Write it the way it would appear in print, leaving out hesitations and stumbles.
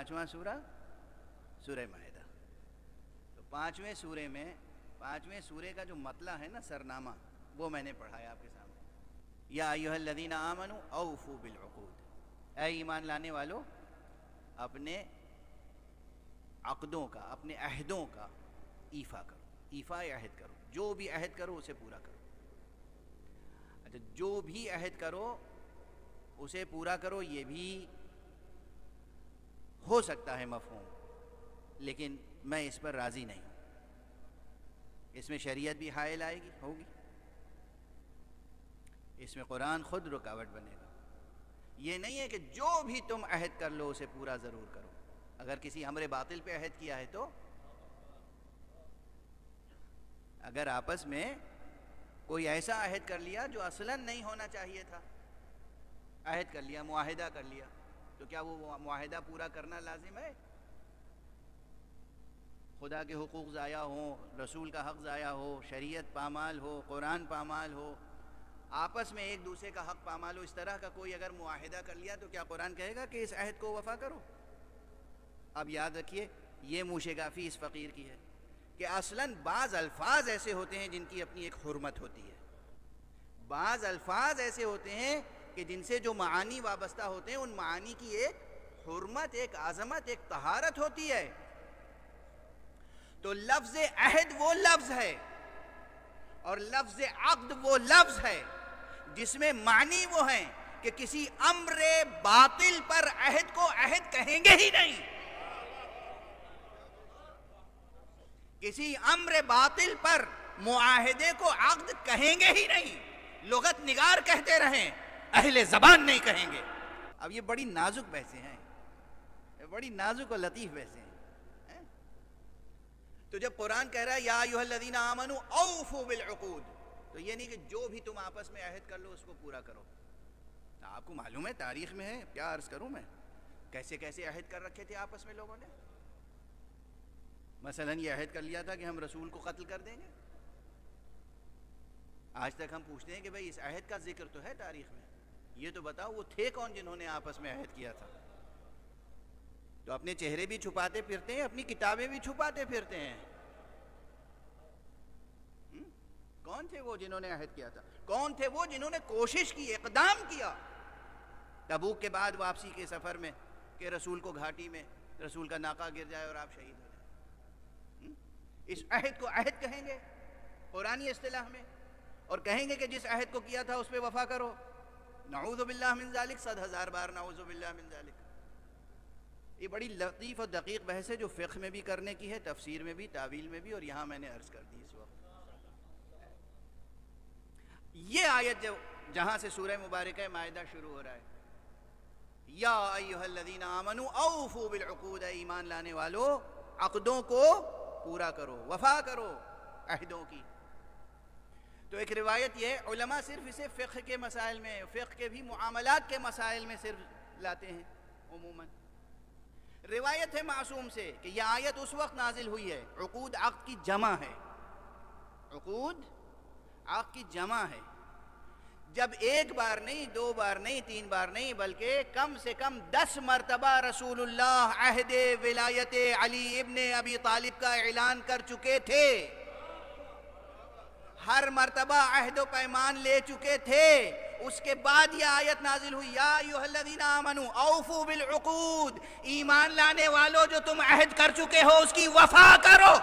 5واں سورہ سورہ مائدہ. تو 5ویں سورے میں 5ویں سورے کا جو مطلع ہے نا سرنامہ وہ میں نے پڑھایا آپ کے سامنے. یا ایھا الذین آمنوا اوفوا بالعقود، اے ایمان لانے والو اپنے عقدوں کا اپنے عہدوں کا ایفا کرو. ایفا عہد کرو، جو بھی عہد کرو اسے پورا کرو. اچھا جو بھی عہد کرو اسے پورا کرو، یہ بھی ہو سکتا ہے مفہوم، لیکن میں اس پر راضی نہیں ہوں. اس میں شریعت بھی حائل آئے گی ہوگی، اس میں قرآن خود رکاوٹ بنے گا. یہ نہیں ہے کہ جو بھی تم عہد کر لو اسے پورا ضرور کرو. اگر کسی امر باطل پہ عہد کیا ہے تو اگر آپس میں کوئی ایسا عہد کر لیا جو اصلاً نہیں ہونا چاہیے تھا، عہد کر لیا، معاہدہ کر لیا، تو کیا وہ معاہدہ پورا کرنا لازم ہے؟ خدا کے حقوق ضائع ہوں، رسول کا حق ضائع ہو، شریعت پامال ہو، قرآن پامال ہو، آپس میں ایک دوسرے کا حق پامال ہو، اس طرح کا کوئی اگر معاہدہ کر لیا تو کیا قرآن کہے گا کہ اس عہد کو وفا کرو؟ اب یاد رکھیے یہ موشگافی اس فقیر کی ہے کہ اصلاً بعض الفاظ ایسے ہوتے ہیں جن کی اپنی ایک حرمت ہوتی ہے. بعض الفاظ ایسے ہوتے ہیں کہ جن سے جو معانی وابستہ ہوتے ہیں ان معانی کی ایک حرمت، ایک عظمت، ایک طہارت ہوتی ہے. تو لفظ عہد وہ لفظ ہے اور لفظ عقد وہ لفظ ہے جس میں معنی وہ ہیں کہ کسی امر باطل پر عہد کو عہد کہیں گے ہی نہیں، کسی امر باطل پر معاہدے کو عقد کہیں گے ہی نہیں. لغت نگار کہتے رہیں، اہل زبان نہیں کہیں گے. اب یہ بڑی نازک بحثیں ہیں، بڑی نازک اور لطیف بحثیں ہیں. تو جب قرآن کہہ رہا ہے یا ایھا الذین آمنوا اوفوا بالعقود، تو یہ نہیں کہ جو بھی تم آپس میں عہد کر لو اس کو پورا کرو. آپ کو معلوم ہے تاریخ میں ہے، کیا عرض کروں میں، کیسے کیسے عہد کر رکھے تھے آپس میں لوگوں نے. مثلا یہ عہد کر لیا تھا کہ ہم رسول کو قتل کر دیں گے. آج تک ہم پوچھتے ہیں کہ بھئی اس عہد کا ذکر تو ہے تاریخ میں، یہ تو بتاؤ وہ تھے کون جنہوں نے آپس میں عہد کیا تھا. تو اپنے چہرے بھی چھپاتے پھرتے ہیں، اپنی کتابیں بھی چھپاتے پھرتے ہیں. کون تھے وہ جنہوں نے عہد کیا تھا؟ کون تھے وہ جنہوں نے کوشش کی، اقدام کیا تبوک کے بعد واپسی کے سفر میں کہ رسول کو گھاٹی میں رسول کا ناقہ گر جائے اور آپ شہید ہو جائیں. اس عہد کو عہد کہیں گے قرآنی اصطلاح میں، اور کہیں گے کہ جس عہد کو کیا تھا اس پہ وفا کرو. نعوذ باللہ من ذالک، 100,000 بار نعوذ باللہ من ذالک. یہ بڑی لطیف اور دقیق بحث ہے جو فقہ میں بھی کرنے کی ہے، تفسیر میں بھی، تعویل میں بھی، اور یہاں میں نے عرض کر دی. اس وقت یہ آیت جہاں سے سورہ مبارکہ مائدہ شروع ہو رہا ہے، یا ایھا الذین آمنوا اوفوا بالعقود، ایمان لانے والو عقدوں کو پورا کرو، وفا کرو عہدوں کی. تو ایک روایت یہ ہے، علماء صرف اسے فقہ کے مسائل میں، فقہ کے بھی معاملات کے مسائل میں صرف لاتے ہیں عموماً. روایت ہے معصوم سے کہ یہ آیت اس وقت نازل ہوئی ہے، عقود عقد کی جمع ہے، عقود عقد کی جمع ہے، جب ایک بار نہیں، دو بار نہیں، تین بار نہیں، بلکہ کم سے کم 10 مرتبہ رسول اللہ عہد ولایت علی ابن ابی طالب کا اعلان کر چکے تھے. ہر مرتبہ عہد و پیمان لے چکے تھے. اس کے بعد یہ آیت نازل ہوئی، یا ایھا الذین آمنوا اوفوا بالعقود، ایمان لانے والو جو تم عہد کر چکے ہو اس کی وفا کرو.